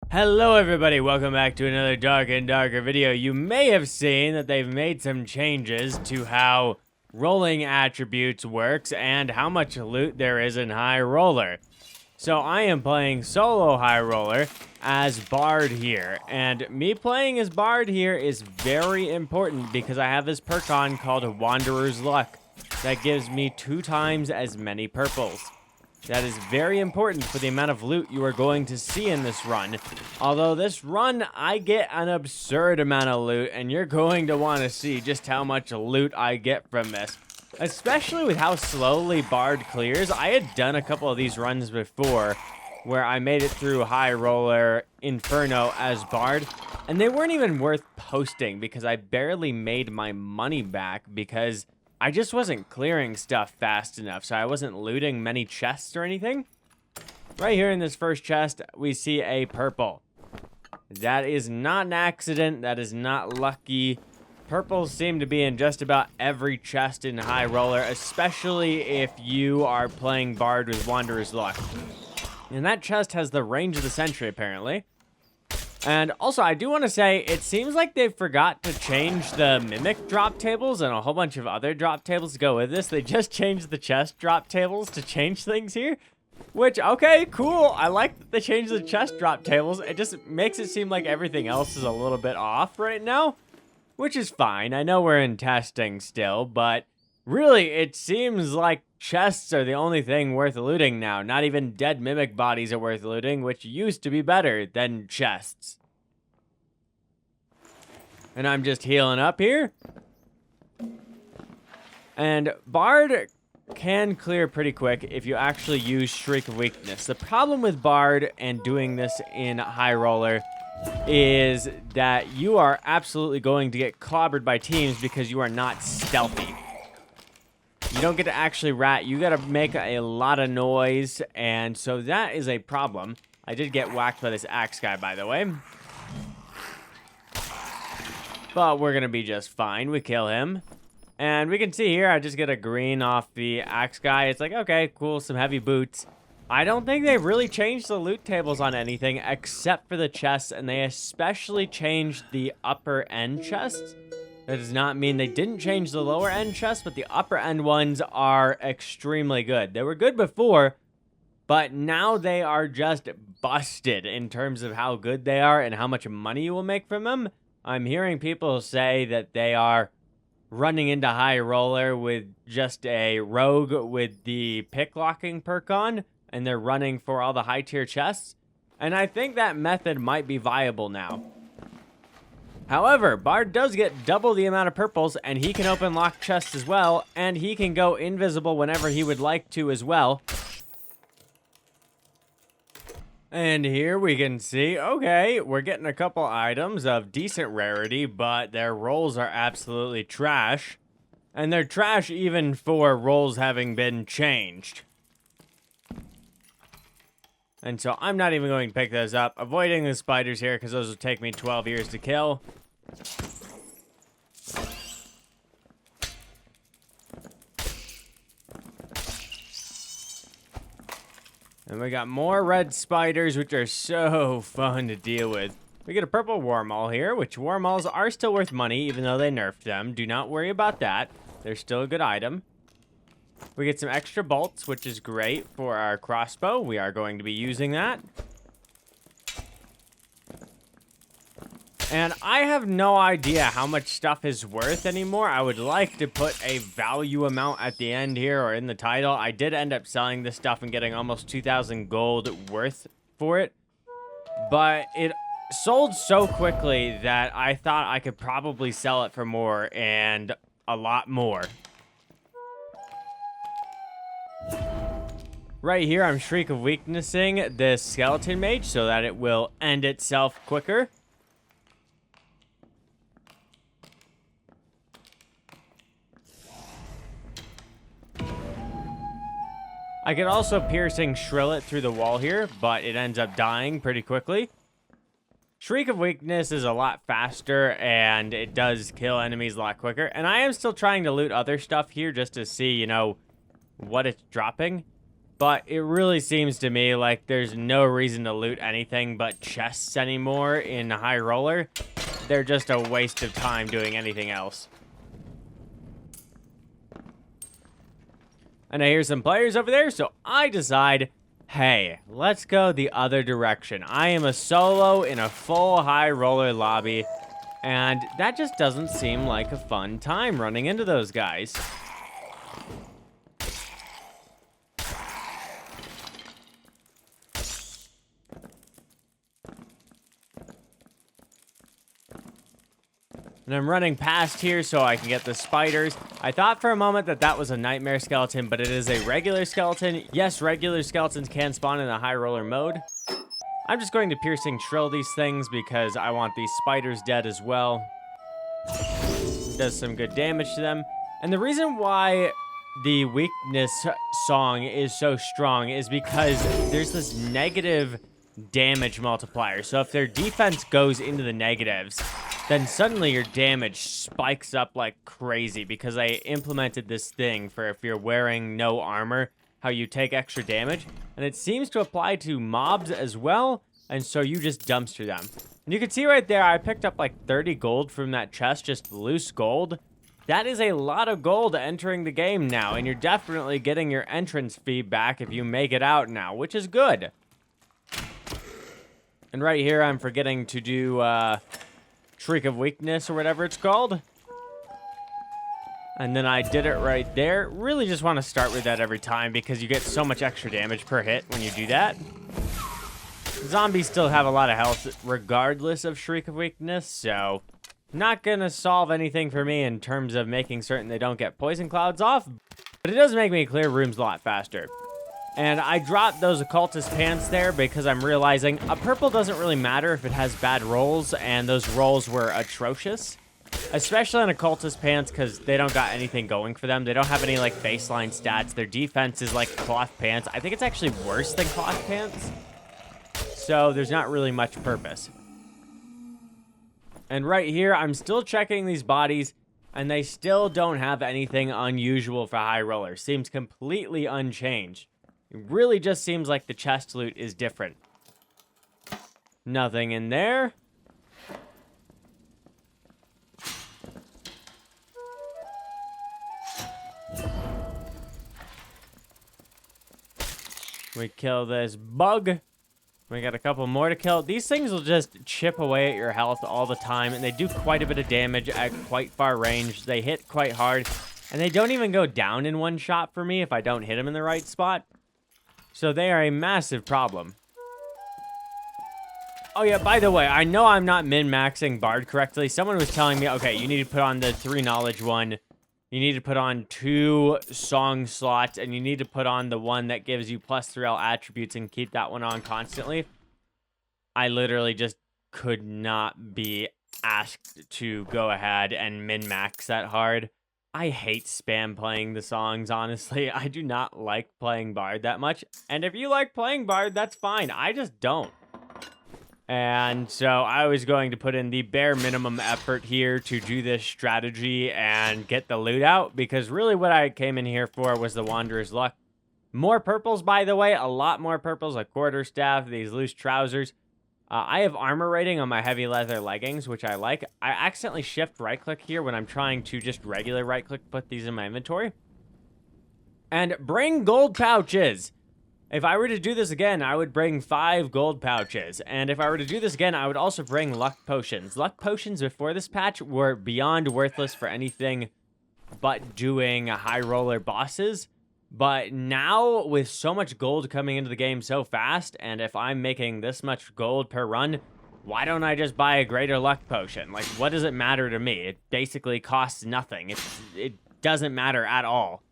Hello everybody, welcome back to another Dark and Darker video. You may have seen that they've made some changes to how rolling attributes works and how much loot there is in Highroller. So I am playing solo Highroller as Bard here, and me playing as Bard here is very important because I have this perk on called Wanderer's Luck that gives me 2 times as many purples. That is very important for the amount of loot you are going to see in this run. Although this run, I get an absurd amount of loot, and you're going to want to see just how much loot I get from this. Especially with how slowly Bard clears. I had done a couple of these runs before where I made it through Highroller, Inferno as Bard, and they weren't even worth posting because I barely made my money back because I just wasn't clearing stuff fast enough, so I wasn't looting many chests or anything. Right here in this first chest, we see a purple. That is not an accident. That is not lucky. Purples seem to be in just about every chest in Highroller, especially if you are playing Bard with Wanderer's Luck. And that chest has the range of the Sentry, apparently. And also, I do want to say, it seems like they forgot to change the Mimic drop tables and a whole bunch of other drop tables to go with this. They just changed the chest drop tables to change things here. Which, okay, cool. I like that they changed the chest drop tables. It just makes it seem like everything else is a little bit off right now. Which is fine. I know we're in testing still, but really, it seems like chests are the only thing worth looting now. Not even dead Mimic bodies are worth looting, which used to be better than chests. And I'm just healing up here. And Bard can clear pretty quick if you actually use Shriek of Weakness. The problem with Bard and doing this in Highroller is that you are absolutely going to get clobbered by teams because you are not stealthy. You don't get to actually rat. You got to make a lot of noise, and so that is a problem. I did get whacked by this axe guy, by the way. But we're going to be just fine. We kill him. And we can see here, I just get a green off the axe guy. It's like, okay, cool, some heavy boots. I don't think they've really changed the loot tables on anything except for the chests, and they especially changed the upper end chests. That does not mean they didn't change the lower end chests, but the upper end ones are extremely good. They were good before, but now they are just busted in terms of how good they are and how much money you will make from them. I'm hearing people say that they are running into Highroller with just a rogue with the pick locking perk on, and they're running for all the high tier chests. And I think that method might be viable now. However, Bard does get double the amount of purples, and he can open locked chests as well, and he can go invisible whenever he would like to as well. And here we can see, okay, we're getting a couple items of decent rarity, but their rolls are absolutely trash. And they're trash even for rolls having been changed. And so I'm not even going to pick those up. Avoiding the spiders here because those will take me 12 years to kill. And we got more red spiders, which are so fun to deal with. We get a purple wormhole here, which wormholes are still worth money, even though they nerfed them. Do not worry about that. They're still a good item. We get some extra bolts, which is great for our crossbow. We are going to be using that. And I have no idea how much stuff is worth anymore. I would like to put a value amount at the end here or in the title. I did end up selling this stuff and getting almost 2,000 gold worth for it. But it sold so quickly that I thought I could probably sell it for more and a lot more. Right here, I'm Shriek of Weaknessing this Skeleton Mage so that it will end itself quicker. I could also Piercing Shrill it through the wall here, but it ends up dying pretty quickly. Shriek of Weakness is a lot faster, and it does kill enemies a lot quicker. And I am still trying to loot other stuff here just to see, you know, what it's dropping. But it really seems to me like there's no reason to loot anything but chests anymore in Highroller. They're just a waste of time doing anything else. And I hear some players over there, so I decide, hey, let's go the other direction. I am a solo in a full Highroller lobby, and that just doesn't seem like a fun time running into those guys. And I'm running past here so I can get the spiders. I thought for a moment that that was a nightmare skeleton, but it is a regular skeleton. Yes, regular skeletons can spawn in the Highroller mode. I'm just going to piercing shrill these things because I want these spiders dead as well. Does some good damage to them. And the reason why the weakness song is so strong is because there's this negative damage multiplier. So if their defense goes into the negatives, then suddenly your damage spikes up like crazy because I implemented this thing for if you're wearing no armor, how you take extra damage. And it seems to apply to mobs as well, and so you just dumpster them. And you can see right there, I picked up like 30 gold from that chest, just loose gold. That is a lot of gold entering the game now, and you're definitely getting your entrance fee back if you make it out now, which is good. And right here, I'm forgetting to do, Shriek of Weakness or whatever it's called. And then I did it right there. Really just want to start with that every time because you get so much extra damage per hit when you do that. Zombies still have a lot of health regardless of Shriek of Weakness, so not gonna solve anything for me in terms of making certain they don't get poison clouds off, but it does make me clear rooms a lot faster. And I dropped those occultist pants there because I'm realizing a purple doesn't really matter if it has bad rolls, and those rolls were atrocious. Especially on occultist pants because they don't got anything going for them. They don't have any like baseline stats. Their defense is like cloth pants. I think it's actually worse than cloth pants. So there's not really much purpose. And right here, I'm still checking these bodies, and they still don't have anything unusual for Highroller. Seems completely unchanged. It really just seems like the chest loot is different. Nothing in there. We kill this bug. We got a couple more to kill. These things will just chip away at your health all the time, and they do quite a bit of damage at quite far range. They hit quite hard, and they don't even go down in one shot for me if I don't hit them in the right spot. So they are a massive problem. Oh yeah, by the way, I know I'm not min-maxing Bard correctly. Someone was telling me, okay, you need to put on the 3 knowledge one. You need to put on 2 song slots, and you need to put on the one that gives you +3 all attributes and keep that one on constantly. I literally just could not be asked to go ahead and min-max that hard. I hate spam playing the songs, honestly. I do not like playing Bard that much. And if you like playing Bard, that's fine. I just don't. And so I was going to put in the bare minimum effort here to do this strategy and get the loot out, because really what I came in here for was the Wanderer's Luck. More purples, by the way, a lot more purples, a quarterstaff, these loose trousers. I have armor rating on my heavy leather leggings, which I like. I accidentally shift right-click here when I'm trying to just regular right-click put these in my inventory. And bring gold pouches. If I were to do this again, I would bring 5 gold pouches. And if I were to do this again, I would also bring luck potions. Luck potions before this patch were beyond worthless for anything but doing Highroller bosses. But now, with so much gold coming into the game so fast, and if I'm making this much gold per run, why don't I just buy a greater luck potion? Like, what does it matter to me? It basically costs nothing. It doesn't matter at all.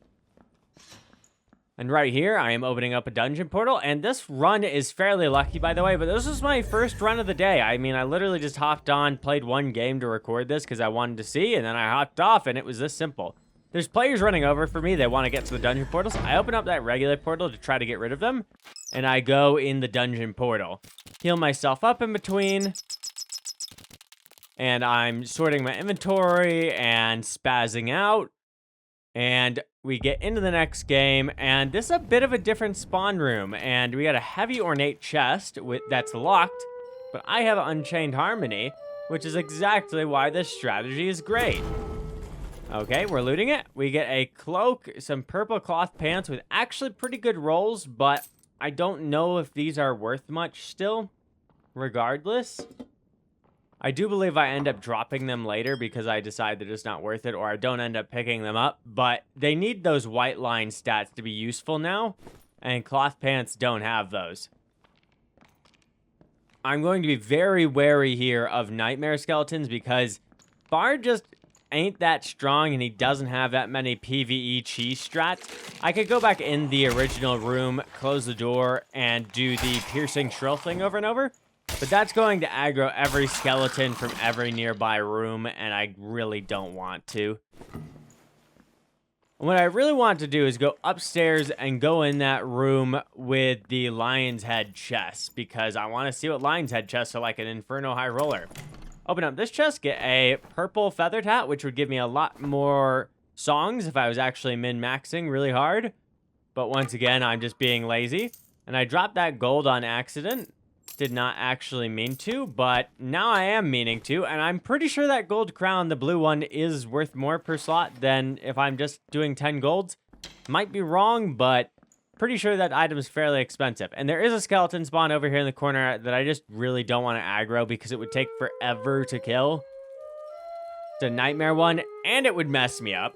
And right here, I am opening up a dungeon portal, and this run is fairly lucky, by the way, but this was my first run of the day. I mean, I literally just hopped on, played one game to record this because I wanted to see, and then I hopped off, and it was this simple. There's players running over for me. They want to get to the dungeon portals. I open up that regular portal to try to get rid of them, and I go in the dungeon portal. Heal myself up in between, and I'm sorting my inventory and spazzing out. And we get into the next game, and this is a bit of a different spawn room. And we got a heavy ornate chest that's locked, but I have Unchained Harmony, which is exactly why this strategy is great. Okay, we're looting it. We get a cloak, some purple cloth pants with actually pretty good rolls, but I don't know if these are worth much still, regardless. I do believe I end up dropping them later because I decide that it's not worth it, or I don't end up picking them up, but they need those white line stats to be useful now, and cloth pants don't have those. I'm going to be very wary here of nightmare skeletons because Bard just ain't that strong and he doesn't have that many PvE cheese strats. I could go back in the original room, close the door, and do the piercing shrill thing over and over, but that's going to aggro every skeleton from every nearby room, and I really don't want to. What I really want to do is go upstairs and go in that room with the lion's head chest, because I want to see what lion's head chests are like in Inferno Highroller. Open up this chest, get a purple feathered hat, which would give me a lot more songs if I was actually min-maxing really hard. But once again, I'm just being lazy. And I dropped that gold on accident. Did not actually mean to, but now I am meaning to. And I'm pretty sure that gold crown, the blue one, is worth more per slot than if I'm just doing 10 golds. Might be wrong, but pretty sure that item is fairly expensive. And there is a skeleton spawn over here in the corner that I just really don't want to aggro because it would take forever to kill. It's a nightmare one, and it would mess me up.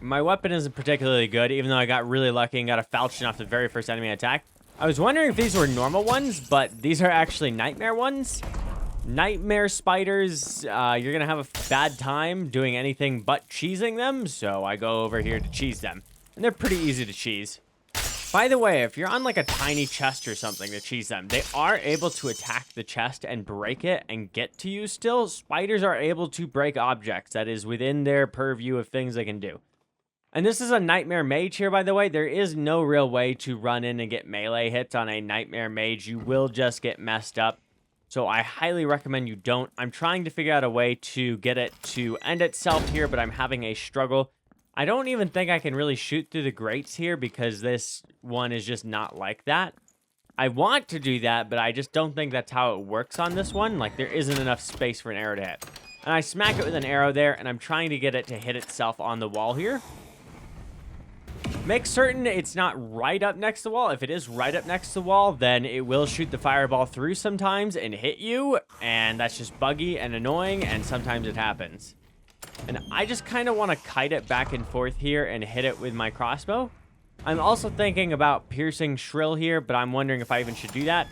My weapon isn't particularly good, even though I got really lucky and got a falchion off the very first enemy attack. I was wondering if these were normal ones, but these are actually nightmare ones. Nightmare spiders, you're going to have a bad time doing anything but cheesing them, so I go over here to cheese them. And they're pretty easy to cheese. By the way, if you're on like a tiny chest or something to cheese them, they are able to attack the chest and break it and get to you still. Spiders are able to break objects. That is within their purview of things they can do. And this is a nightmare mage here, by the way. There is no real way to run in and get melee hits on a nightmare mage. You will just get messed up. So I highly recommend you don't. I'm trying to figure out a way to get it to end itself here, but I'm having a struggle. I don't even think I can really shoot through the grates here because this one is just not like that. I want to do that, but I just don't think that's how it works on this one. Like, there isn't enough space for an arrow to hit. And I smack it with an arrow there, and I'm trying to get it to hit itself on the wall here. Make certain it's not right up next to the wall. If it is right up next to the wall, then it will shoot the fireball through sometimes and hit you, and that's just buggy and annoying, and sometimes it happens. And I just kind of want to kite it back and forth here and hit it with my crossbow. I'm also thinking about piercing shrill here, but I'm wondering if I even should do that.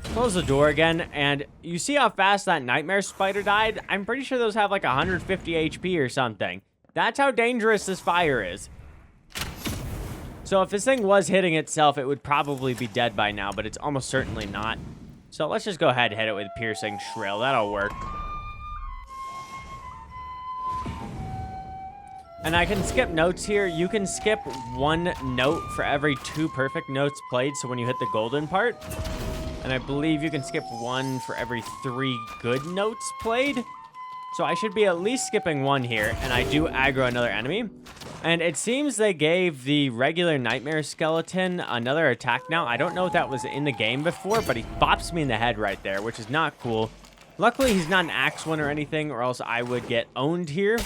Close the door again, and you see how fast that nightmare spider died? I'm pretty sure those have like 150 HP or something. That's how dangerous this fire is. So if this thing was hitting itself, it would probably be dead by now, but it's almost certainly not. So let's just go ahead and hit it with piercing shrill. That'll work. And I can skip notes here. You can skip one note for every 2 perfect notes played, so when you hit the golden part. And I believe you can skip 1 for every 3 good notes played. So I should be at least skipping 1 here, and I do aggro another enemy. And it seems they gave the regular nightmare skeleton another attack now. I don't know if that was in the game before, but he bops me in the head right there, which is not cool. Luckily, he's not an axe one or anything, or else I would get owned here.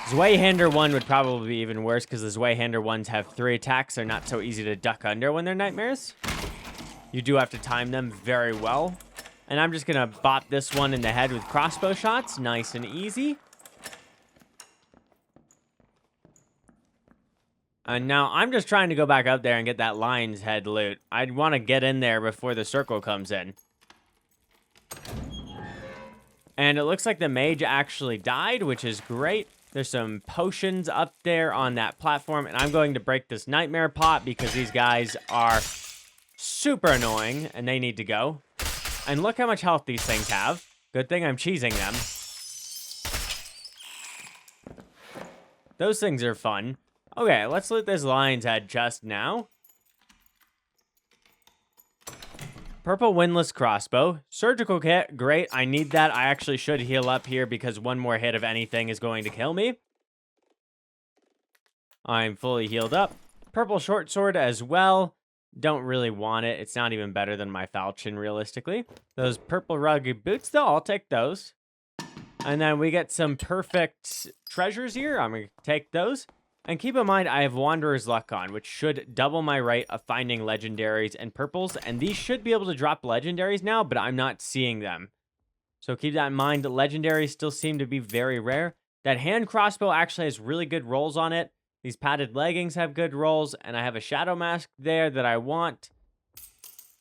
Zweihander 1 would probably be even worse because the Zweihander 1s have 3 attacks. They're not so easy to duck under when they're nightmares. You do have to time them very well. And I'm just going to bop this one in the head with crossbow shots. Nice and easy. And now I'm just trying to go back up there and get that lion's head loot. I'd want to get in there before the circle comes in. And it looks like the mage actually died, which is great. There's some potions up there on that platform, and I'm going to break this nightmare pot because these guys are super annoying, and they need to go. And look how much health these things have. Good thing I'm cheesing them. Those things are fun. Okay, let's loot this lion's head chest now. Purple windlass crossbow. Surgical kit, great. I need that. I actually should heal up here because one more hit of anything is going to kill me. I'm fully healed up. Purple short sword as well. Don't really want it. It's not even better than my falchion, realistically. Those purple rugged boots, though, I'll take those. And then we get some perfect treasures here. I'm going to take those. And keep in mind, I have Wanderer's Luck on, which should double my rate of finding legendaries and purples. And these should be able to drop legendaries now, but I'm not seeing them. So keep that in mind. Legendaries still seem to be very rare. That hand crossbow actually has really good rolls on it. These padded leggings have good rolls, and I have a shadow mask there that I want.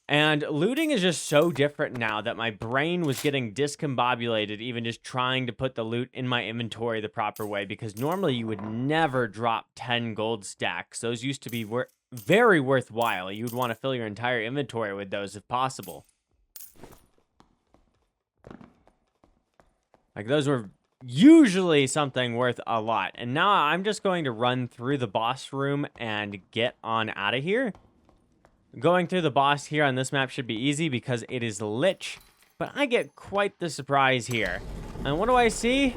And looting is just so different now that my brain was getting discombobulated even just trying to put the loot in my inventory the proper way, because normally you would never drop 10 gold stacks. Those used to be very worthwhile. You would want to fill your entire inventory with those if possible. Like, those were usually something worth a lot. And now I'm just going to run through the boss room and get on out of here. Going through the boss here on this map should be easy because it is Lich, but I get quite the surprise here. And what do I see?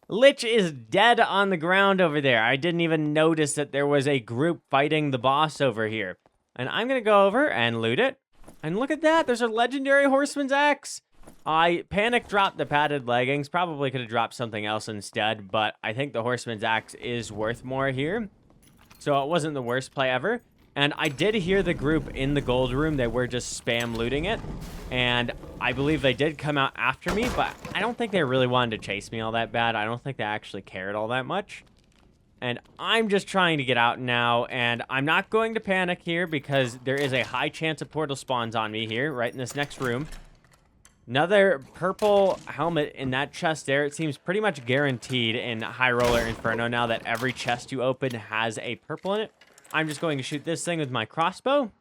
Lich is dead on the ground over there. I didn't even notice that there was a group fighting the boss over here. And I'm going to go over and loot it. And look at that, there's a legendary horseman's axe. I panic dropped the padded leggings. Probably could have dropped something else instead, but I think the horseman's axe is worth more here. So it wasn't the worst play ever. And I did hear the group in the gold room. They were just spam looting it. And I believe they did come out after me, but I don't think they really wanted to chase me all that bad. I don't think they actually cared all that much. And I'm just trying to get out now, and I'm not going to panic here because there is a high chance of portal spawns on me here, right in this next room. Another purple helmet in that chest there. It seems pretty much guaranteed in Highroller Inferno now that every chest you open has a purple in it. I'm just going to shoot this thing with my crossbow.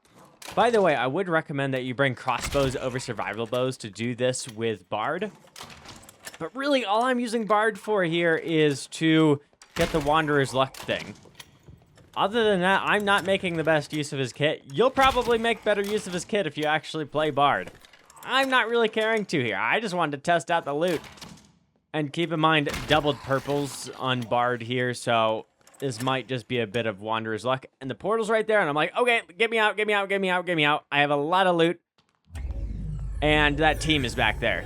By the way, I would recommend that you bring crossbows over survival bows to do this with Bard. But really, all I'm using Bard for here is to get the Wanderer's Luck thing. Other than that, I'm not making the best use of his kit. You'll probably make better use of his kit if you actually play Bard. I'm not really caring to here. I just wanted to test out the loot. And keep in mind, doubled purples on Bard here, so this might just be a bit of Wanderer's Luck. And the portal's right there, and I'm like, okay, get me out, get me out, get me out, get me out. I have a lot of loot. And that team is back there.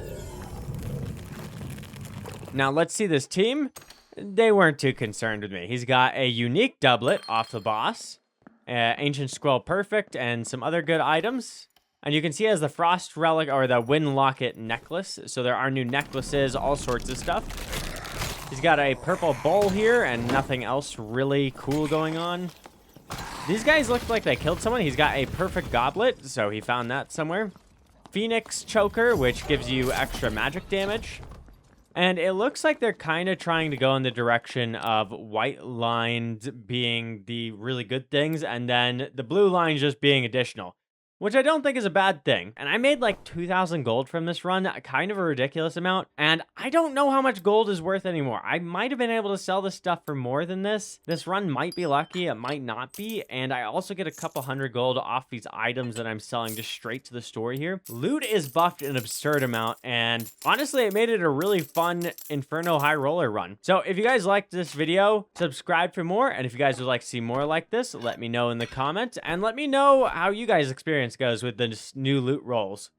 Now, let's see this team. They weren't too concerned with me. He's got a unique doublet off the boss, Ancient Scroll Perfect, and some other good items. And you can see he has the Frost Relic, or the Wind Locket necklace. So there are new necklaces, all sorts of stuff. He's got a purple bowl here, and nothing else really cool going on. These guys look like they killed someone. He's got a perfect goblet, so he found that somewhere. Phoenix Choker, which gives you extra magic damage. And it looks like they're kind of trying to go in the direction of white lines being the really good things, and then the blue lines just being additional, which I don't think is a bad thing. And I made like 2,000 gold from this run, kind of a ridiculous amount. And I don't know how much gold is worth anymore. I might have been able to sell this stuff for more than this. This run might be lucky, it might not be. And I also get a couple hundred gold off these items that I'm selling just straight to the store here. Loot is buffed an absurd amount. And honestly, it made it a really fun Inferno High Roller run. So if you guys liked this video, subscribe for more. And if you guys would like to see more like this, let me know in the comments. And let me know how you guys experience goes with the new loot rolls.